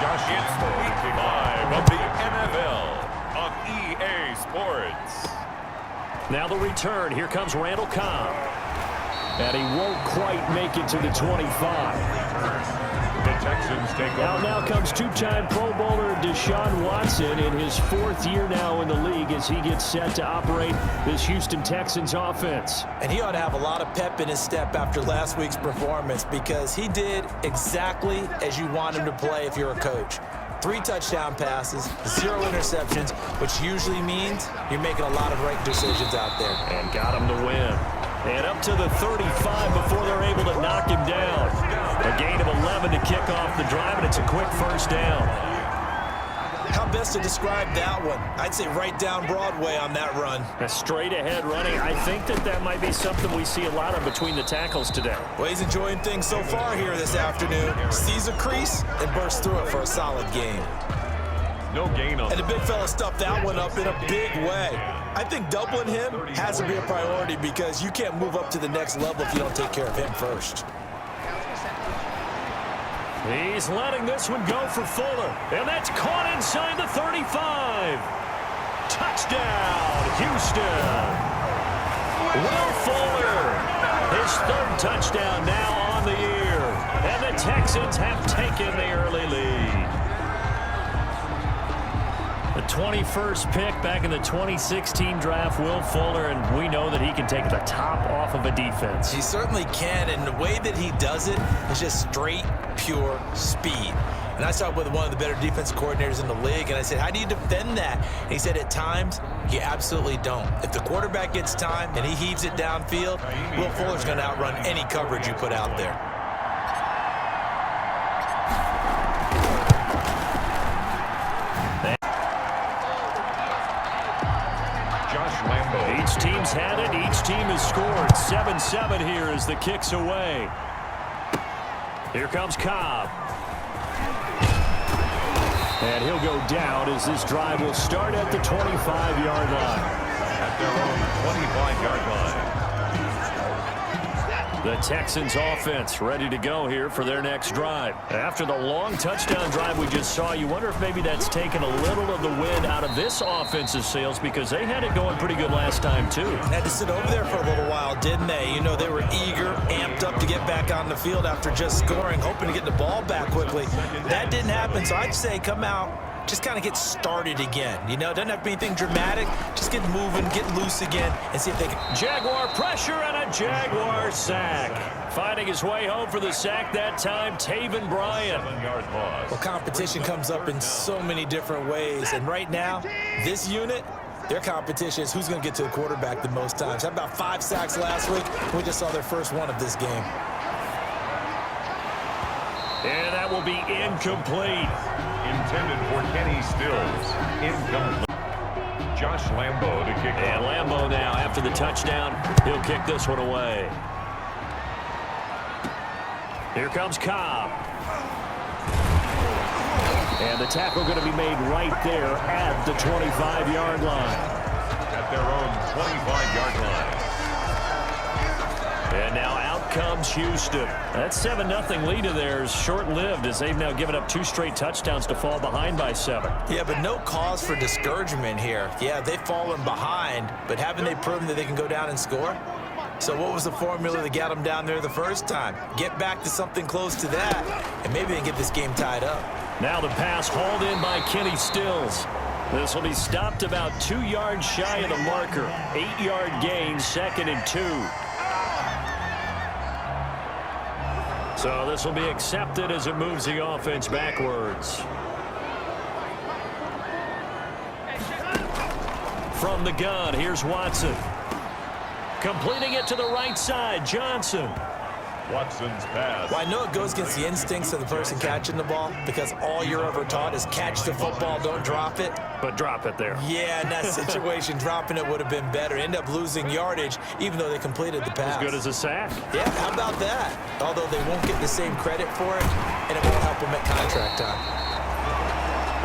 Josh, it's week 5 of the NFL on EA Sports. Now the return. Here comes Randall Cobb. And he won't quite make it to the 25. The Texans take over. Now comes two-time Pro Bowler Deshaun Watson in his 4th year now in the league as he gets set to operate this Houston Texans offense. And he ought to have a lot of pep in his step after last week's performance because he did exactly as you want him to play if you're a coach. 3 touchdown passes, 0 interceptions, which usually means you're making a lot of right decisions out there. And got him to win. And up to the 35 before they're able to knock him down. A gain of 11 to kick off the drive, and it's a quick first down. How best to describe that one? I'd say right down Broadway on that run. A straight-ahead running. I think that might be something we see a lot of between the tackles today. Well, he's enjoying things so far here this afternoon. Sees a crease and bursts through it for a solid gain. No gain on. And the big fella stuffed that one up in a big way. I think doubling him has to be a priority because you can't move up to the next level if you don't take care of him first. He's letting this one go for Fuller. And that's caught inside the 35. Touchdown, Houston. Will Fuller. His 3rd touchdown now on the year. And the Texans have taken the early lead. The 21st pick back in the 2016 draft, Will Fuller, and we know that he can take the top off of a defense. He certainly can, and the way that he does it is just straight, pure speed. And I talked with one of the better defensive coordinators in the league, and I said, how do you defend that? And he said, at times, you absolutely don't. If the quarterback gets time and he heaves it downfield, Will Fuller's going to outrun any coverage you put out there. Each team's had it. Each team has scored. 7-7 here as the kick's away. Here comes Cobb. And he'll go down as this drive will start at the 25-yard line. At their own 25-yard line. The Texans offense ready to go here for their next drive. After the long touchdown drive we just saw, you wonder if maybe that's taken a little of the wind out of this offensive sails because they had it going pretty good last time too. Had to sit over there for a little while, didn't they? You know, they were eager, amped up to get back on the field after just scoring, hoping to get the ball back quickly. That didn't happen, so I'd say come out, just kind of get started again. You know, it doesn't have to be anything dramatic. Just get moving, get loose again, and see if they can. Jaguar pressure and a Jaguar sack. Finding his way home for the sack that time, Taven Bryan. 7-yard loss. Well, competition comes up in so many different ways, and right now, this unit, their competition is who's going to get to the quarterback the most times. Had about 5 sacks last week. We just saw their first one of this game. And that will be incomplete. Intended for Kenny Stills. Incomplete. Josh Lambo to kick And off. Lambo now, after the touchdown, he'll kick this one away. Here comes Cobb. And the tackle going to be made right there at the 25-yard line. At their own 25-yard line. And now out comes Houston. That 7-0 lead of theirs short-lived as they've now given up 2 straight touchdowns to fall behind by 7. Yeah, but no cause for discouragement here. Yeah, they've fallen behind, but haven't they proven that they can go down and score? So what was the formula that got them down there the first time? Get back to something close to that, and maybe they can get this game tied up. Now the pass hauled in by Kenny Stills. This will be stopped about 2 yards shy of the marker. 8-yard gain, 2nd and 2. So this will be accepted as it moves the offense backwards. From the gun, here's Watson. Completing it to the right side, Johnson. Watson's pass. Well, I know it goes against the instincts of the person catching the ball because all you're ever taught is catch the football, don't drop it. But drop it there. Yeah, in that situation, dropping it would have been better. End up losing yardage, even though they completed the pass. As good as a sack. Yeah, how about that? Although they won't get the same credit for it, and it won't help them at contract time.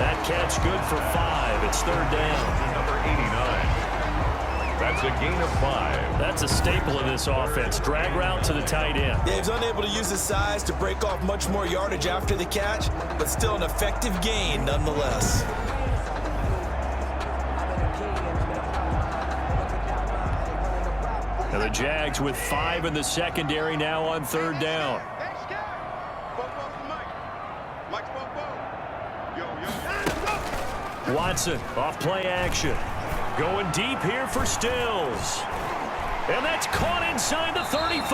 That catch good for 5. It's 3rd down. Number 89. That's a gain of 5. That's a staple of this offense. Drag route to the tight end. Yeah, he was unable to use his size to break off much more yardage after the catch, but still an effective gain nonetheless. And the Jags with 5 in the secondary now on 3rd down. Watson off play action. Going deep here for Stills. And that's caught inside the 35.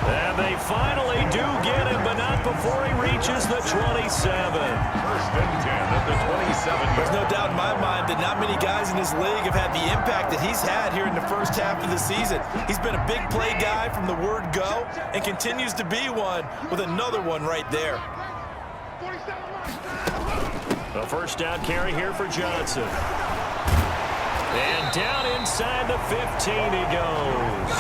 And they finally do get him, but not before he reaches the 27. 1st and 10 at the 27. There's no doubt in my mind that not many guys in this league have had the impact that he's had here in the first half of the season. He's been a big play guy from the word go and continues to be one with another one right there. The 1st down carry here for Johnson. And down inside the 15 he goes.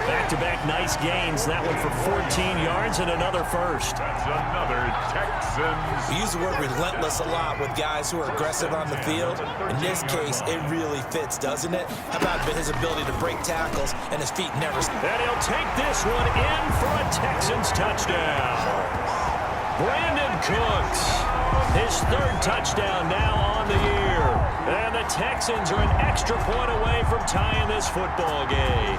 Back-to-back nice gains. That one for 14 yards and another 1st. That's another Texans. We use the word relentless a lot with guys who are aggressive on the field. In this case, it really fits, doesn't it? How about his ability to break tackles and his feet never... And he'll take this one in for a Texans touchdown. Brandon Cooks, his 3rd touchdown now on the year. And the Texans are an extra point away from tying this football game.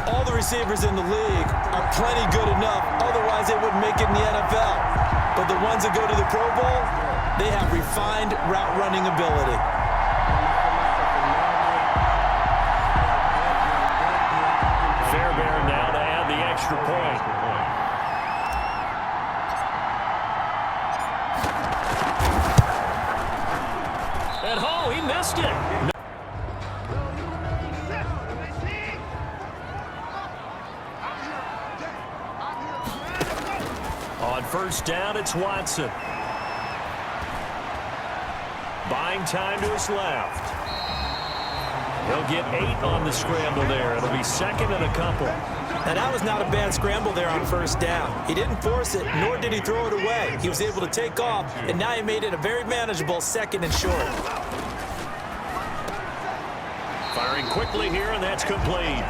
All the receivers in the league are plenty good enough, otherwise they wouldn't make it in the NFL. But the ones that go to the Pro Bowl, they have refined route running ability. Fairbairn now to add the extra point. And oh, he missed it. On 1st down, it's Watson. Buying time to his left. He'll get 8 on the scramble there. It'll be 2nd and a couple. Now, that was not a bad scramble there on 1st down. He didn't force it, nor did he throw it away. He was able to take off, and now he made it a very manageable 2nd and short. Firing quickly here, and that's complete.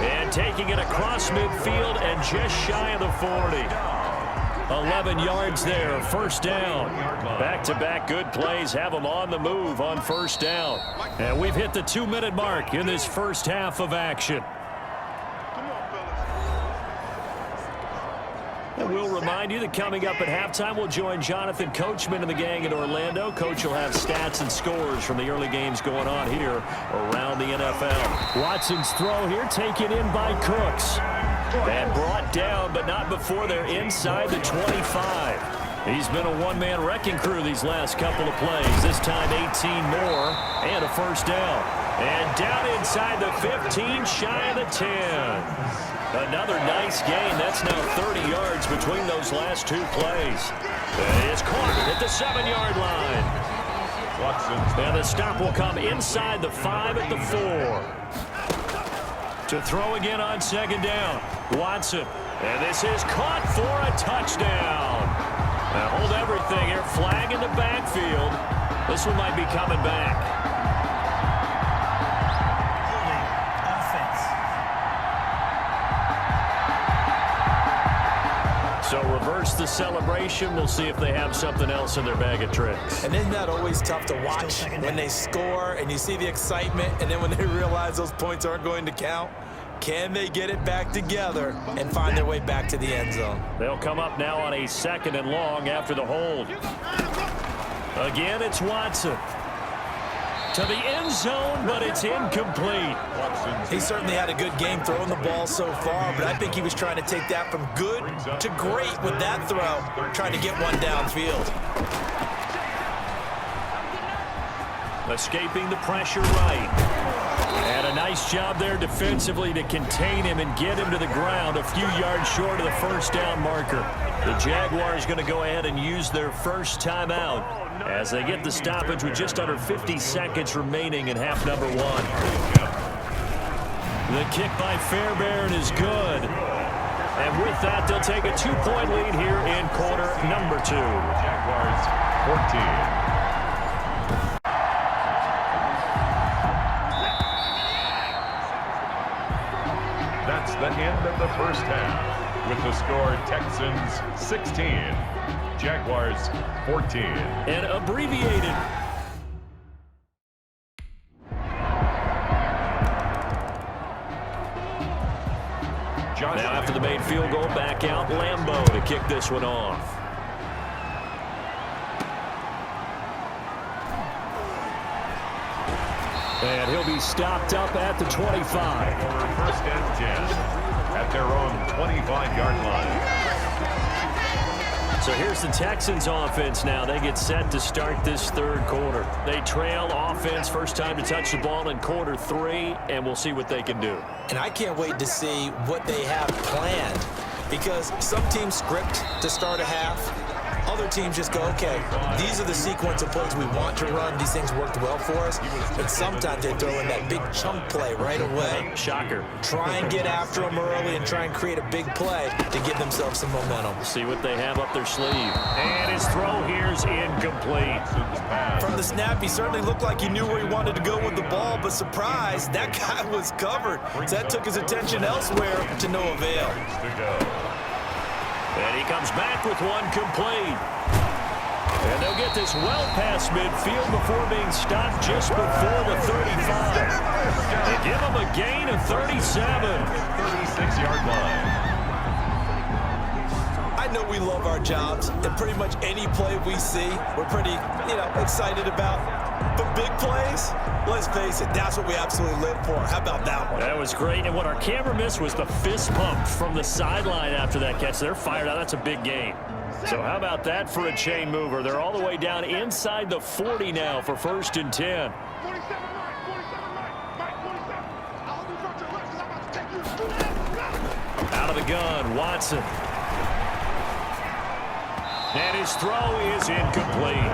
And taking it across midfield and just shy of the 40. 11 yards there, 1st down. Back-to-back good plays have them on the move on 1st down. And we've hit the 2-minute mark in this first half of action. And we'll remind you that coming up at halftime, we'll join Jonathan Coachman and the gang in Orlando. Coach will have stats and scores from the early games going on here around the NFL. Watson's throw here taken in by Cooks. And brought down, but not before they're inside the 25. He's been a one-man wrecking crew these last couple of plays. This time 18 more and a 1st down. And down inside the 15, shy of the 10. Another nice gain. That's now 30 yards between those last 2 plays. It's caught at the 7-yard line. And the stop will come inside the 5 at the 4. To throw again on 2nd down. Watson. And this is caught for a touchdown. Now hold everything here. Flag in the backfield. This one might be coming back. So reverse the celebration. We'll see if they have something else in their bag of tricks. And isn't that always tough to watch when they score and you see the excitement, and then when they realize those points aren't going to count? Can they get it back together and find their way back to the end zone? They'll come up now on a 2nd and long after the hold. Again, it's Watson. To the end zone, but it's incomplete. He certainly had a good game throwing the ball so far, but I think he was trying to take that from good to great with that throw, trying to get one downfield. Escaping the pressure right. And a nice job there defensively to contain him and get him to the ground a few yards short of the 1st down marker. The Jaguars going to go ahead and use their first timeout as they get the stoppage with just under 50 seconds remaining in half number 1. The kick by Fairbairn is good. And with that, they'll take a 2-point lead here in quarter number 2. Jaguars 14. the end of the first half with the score Texans 16, Jaguars 14. And abbreviated. Now after the made field goal, back out Lambeau to kick this one off. And he'll be stopped up at the 25. First and 10 at their own 25-yard line. So here's the Texans offense now. They get set to start this third quarter. They trail offense, first time to touch the ball in quarter 3, and we'll see what they can do. And I can't wait to see what they have planned, because some teams script to start a half. Other teams just go, okay, these are the sequence of plays we want to run. These things worked well for us. But sometimes they throw in that big chunk play right away. Shocker. Try and get after them early and try and create a big play to give themselves some momentum. See what they have up their sleeve. And his throw here's incomplete. From the snap, he certainly looked like he knew where he wanted to go with the ball, but surprise, that guy was covered. So that took his attention elsewhere to no avail. And he comes back with one complete. And they'll get this well past midfield before being stopped just before the 35. They give him a gain of 37. 36-yard line. I know we love our jobs, and pretty much any play we see, we're pretty, excited about. But big plays, let's face it, that's what we absolutely live for. How about that one? That was great, and what our camera missed was the fist pump from the sideline after that catch. They're fired out. That's a big gain. So how about that for a chain mover? They're all the way down inside the 40 now for 1st and 10. Out of the gun, Watson. And his throw is incomplete.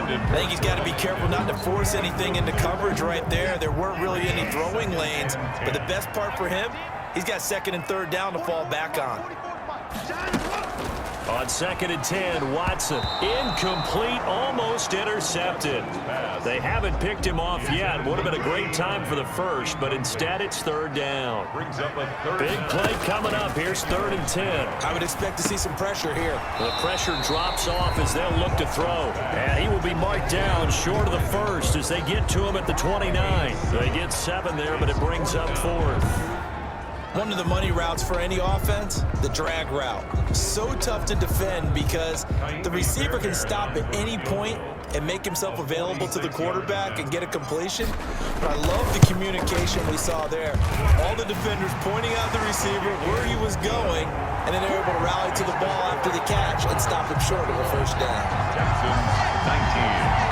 I think he's got to be careful not to force anything into coverage right there. There weren't really any throwing lanes, but the best part for him, he's got 2nd and 3rd down to fall back on. On 2nd and 10, Watson. Incomplete, almost intercepted. They haven't picked him off yet. Would have been a great time for the first, but instead it's 3rd down. Big play coming up. Here's 3rd and 10. I would expect to see some pressure here. The pressure drops off as they'll look to throw. And he will be marked down short of the first as they get to him at the 29. They get 7 there, but it brings up 4th. One of the money routes for any offense, the drag route. So tough to defend because the receiver can stop at any point and make himself available to the quarterback and get a completion. But I love the communication we saw there. All the defenders pointing out the receiver, where he was going, and then they're able to rally to the ball after the catch and stop him short of a 1st down. Texans 19.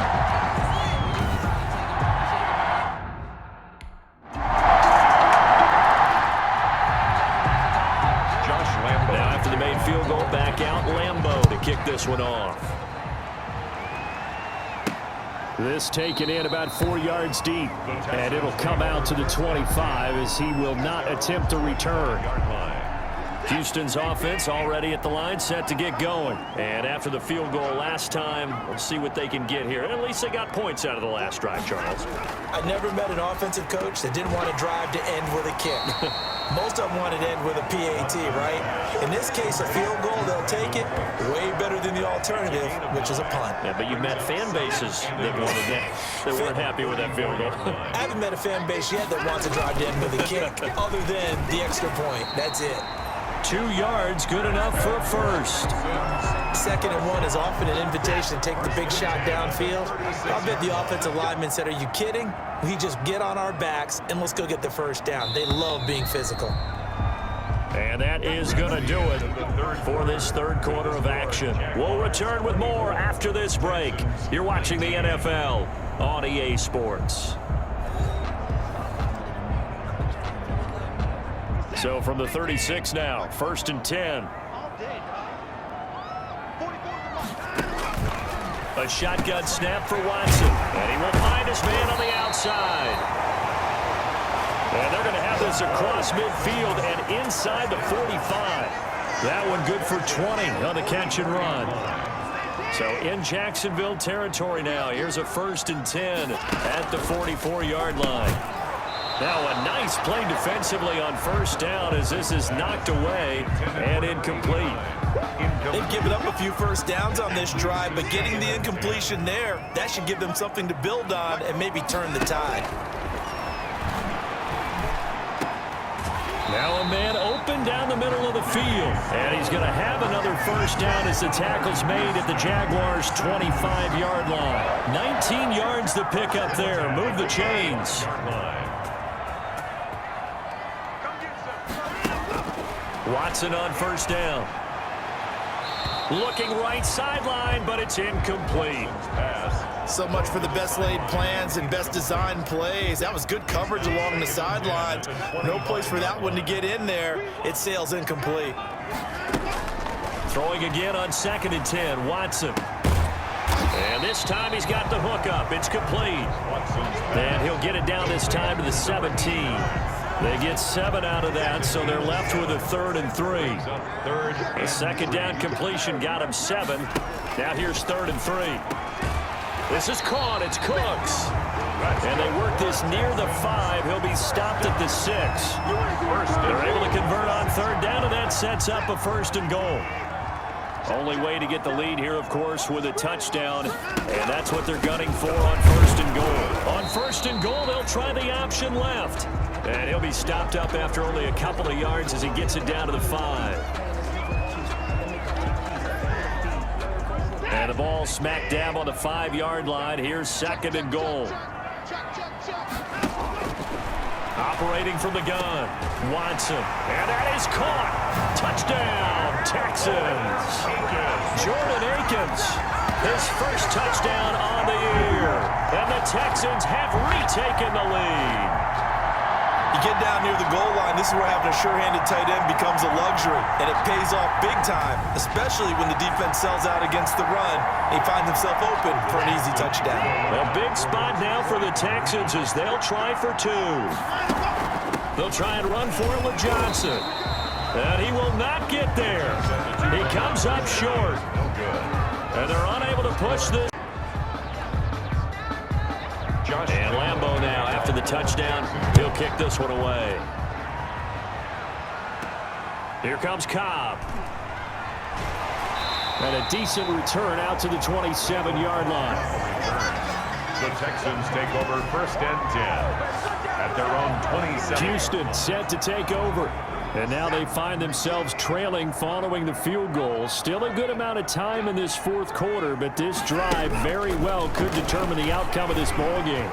Field goal, back out Lambeau to kick this one off. This taken in about 4 yards deep, and it'll come out to the 25 as he will not attempt to return. Houston's offense already at the line, set to get going. And after the field goal last time, we'll see what they can get here. And at least they got points out of the last drive, Charles. I never met an offensive coach that didn't want to drive to end with a kick. Most of them want to end with a PAT, right? In this case, a field goal, they'll take it. Way better than the alternative, which is a punt. Yeah, but you've met fan bases that wanted that, that weren't happy with that field goal. I haven't met a fan base yet that wants to drive to end with a kick, other than the extra point. That's it. 2 yards, good enough for a first. 2nd and 1 is often an invitation to take the big shot downfield. I bet the offensive lineman said, are you kidding? We just get on our backs and let's go get the 1st down. They love being physical. And that is going to do it for this third quarter of action. We'll return with more after this break. You're watching the NFL on EA Sports. So from the 36 now, 1st and 10. A shotgun snap for Watson. And he will find his man on the outside. And they're going to have this across midfield and inside the 45. That one good for 20 on the catch and run. So in Jacksonville territory now. Here's a 1st and 10 at the 44-yard line. Now a nice play defensively on first down as this is knocked away and incomplete. They've given up a few first downs on this drive, but getting the incompletion there, that should give them something to build on and maybe turn the tide. Now a man open down the middle of the field. And he's going to have another first down as the tackle's made at the Jaguars' 25-yard line. 19 yards to pick up there. Move the chains. Watson on first down. Looking right sideline, but it's incomplete. So much for the best laid plans and best designed plays. That was good coverage along the sidelines. No place for that one to get in there. It sails incomplete. Throwing again on 2nd and 10, Watson. And this time he's got the hook up. It's complete. And he'll get it down this time to the 17. They get 7 out of that, so they're left with a 3rd and 3. The second down completion got him 7. Now here's 3rd and 3. This is caught. It's Cooks. And they work this near the 5. He'll be stopped at the 6. They're able to convert on 3rd down, and that sets up a 1st and goal. Only way to get the lead here, of course, with a touchdown. And that's what they're gunning for on 1st and goal. On 1st and goal, they'll try the option left. And he'll be stopped up after only a couple of yards as he gets it down to the 5. And the ball smack dab on the 5-yard line. Here's 2nd and goal. Operating from the gun, Watson. And that is caught. Touchdown, Texans. Jordan Akins, his first touchdown on the year. And the Texans have retaken the lead. You get down near the goal line, this is where having a sure-handed tight end becomes a luxury, and it pays off big time, especially when the defense sells out against the run. He finds himself open for an easy touchdown. A big spot now for the Texans as they'll try for 2. They'll try and run for it with Johnson. And he will not get there. He comes up short. And they're unable to push this. And Lambeau now, after the touchdown, he'll kick this one away. Here comes Cobb. And a decent return out to the 27-yard line. The Texans take over 1st and 10 at their own 27. Houston set to take over. And now they find themselves trailing following the field goal. Still a good amount of time in this 4th quarter, but this drive very well could determine the outcome of this ball game.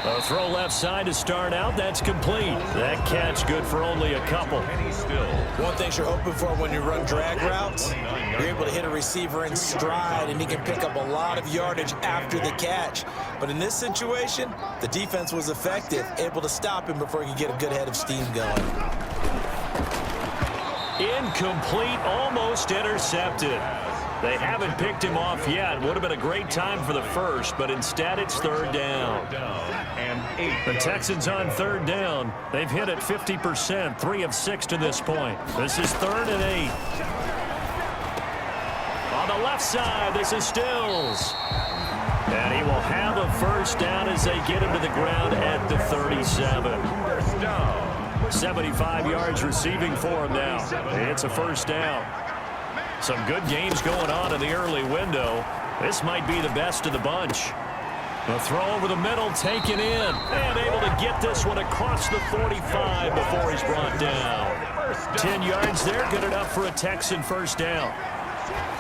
A throw left side to start out. That's complete. That catch good for only a couple. One thing you're hoping for when you run drag routes, you're able to hit a receiver in stride, and he can pick up a lot of yardage after the catch. But in this situation, the defense was effective, able to stop him before he could get a good head of steam going. Incomplete, almost intercepted. They haven't picked him off yet. Would have been a great time for the first, but instead it's 3rd down. The Texans on 3rd down. They've hit it 50%, 3 of 6 to this point. This is 3rd and 8. On the left side, this is Stills. And he will have a 1st down as they get him to the ground at the 37. 75 yards receiving for him now. It's a 1st down. Some good games going on in the early window. This might be the best of the bunch. The throw over the middle, taken in, and able to get this one across the 45 before he's brought down. 10 yards there, good enough for a Texan 1st down.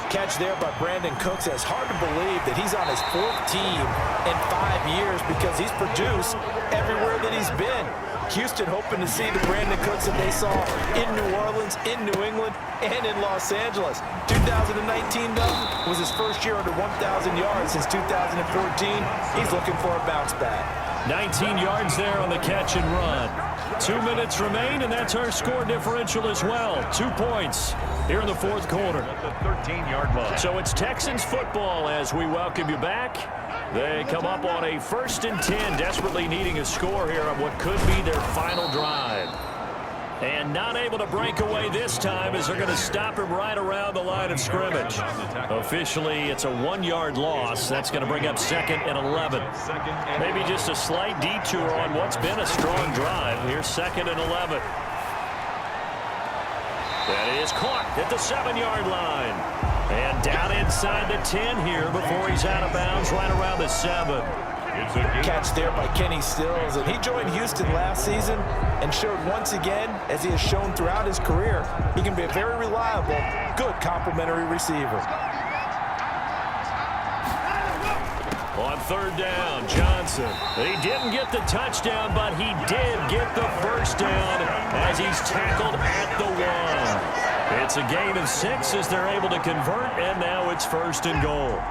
Catch there by Brandon Cooks. It's hard to believe that he's on his 4th team in 5 years because he's produced everywhere that he's been. Houston hoping to see the Brandon Cooks that they saw in New Orleans, in New England, and in Los Angeles. 2019, though, was his first year under 1,000 yards since 2014. He's looking for a bounce back. 19 yards there on the catch and run. 2 minutes remain, and that's our score differential as well. 2 points here in the 4th quarter. The 13-yard line. So it's Texans football as we welcome you back. They come up on a 1st and 10, desperately needing a score here on what could be their final drive. And not able to break away this time as they're going to stop him right around the line of scrimmage. Officially, it's a 1-yard loss. That's going to bring up 2nd and 11. Maybe just a slight detour on what's been a strong drive. Here's 2nd and 11. That is caught at the 7-yard line. And down inside the 10 here before he's out of bounds right around the 7. Catch there by Kenny Stills, and he joined Houston last season and showed once again, as he has shown throughout his career, he can be a very reliable, good complementary receiver. On 3rd down, Johnson. He didn't get the touchdown, but he did get the first down as he's tackled at the 1. It's a gain of 6 as they're able to convert, and now it's 1st and goal.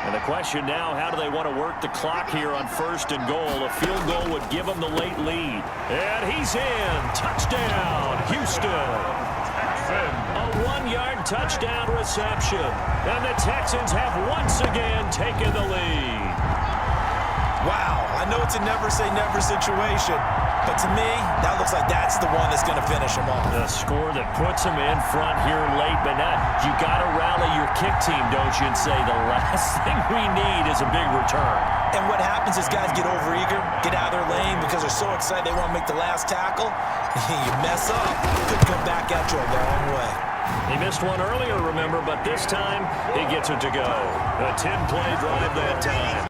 And the question now, how do they want to work the clock here on 1st and goal? A field goal would give them the late lead. And he's in. Touchdown, Houston. A 1-yard touchdown reception. And the Texans have once again taken the lead. Wow, I know it's a never-say-never situation, but to me, that looks like that's the one that's going to finish them off. The score that puts them in front here late, but now you got to rally your kick team, don't you, and say the last thing we need is a big return. And what happens is guys get overeager, get out of their lane because they're so excited they want to make the last tackle. You mess up, could come back at you a long way. He missed one earlier, remember, but this time he gets it to go. A 10-play drive that time.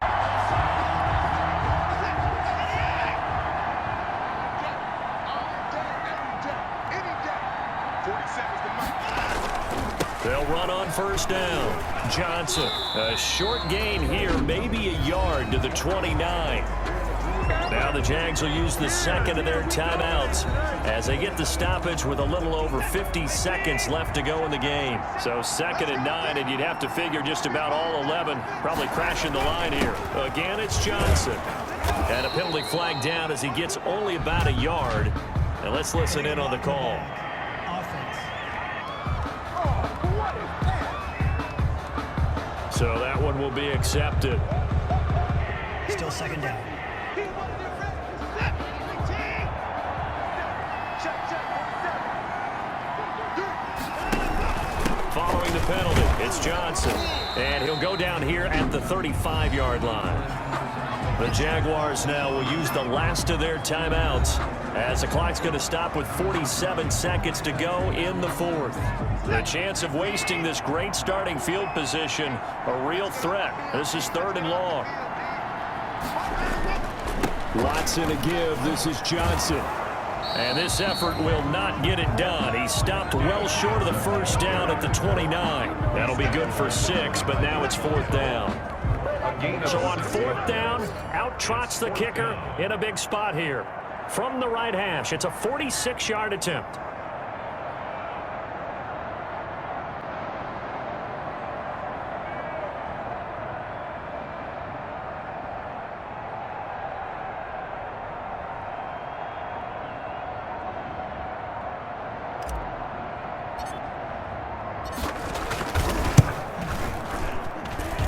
They'll run on 1st down. Johnson, a short gain here, maybe a yard to the 29. Now the Jags will use the 2nd of their timeouts as they get the stoppage with a little over 50 seconds left to go in the game. So 2nd and 9, and you'd have to figure just about all 11 probably crashing the line here. Again, it's Johnson. And a penalty flag down as he gets only about a yard. And let's listen in on the call. So that one will be accepted. Still 2nd down. Following the penalty, it's Johnson. And he'll go down here at the 35-yard line. The Jaguars now will use the last of their timeouts as the clock's going to stop with 47 seconds to go in the 4th. The chance of wasting this great starting field position, a real threat. This is 3rd and long. Watson a give. This is Johnson. And this effort will not get it done. He stopped well short of the first down at the 29. That'll be good for 6, but now it's 4th down. So on 4th down, out trots the kicker in a big spot here. From the right hash, it's a 46-yard attempt.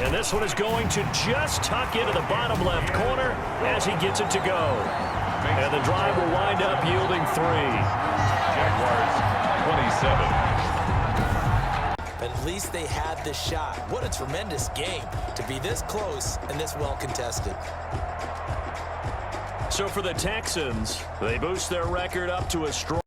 And this one is going to just tuck into the bottom left corner as he gets it to go. And the drive will wind up yielding 3. Jaguars 27. But at least they had the shot. What a tremendous game to be this close and this well contested. So for the Texans, they boost their record up to a strong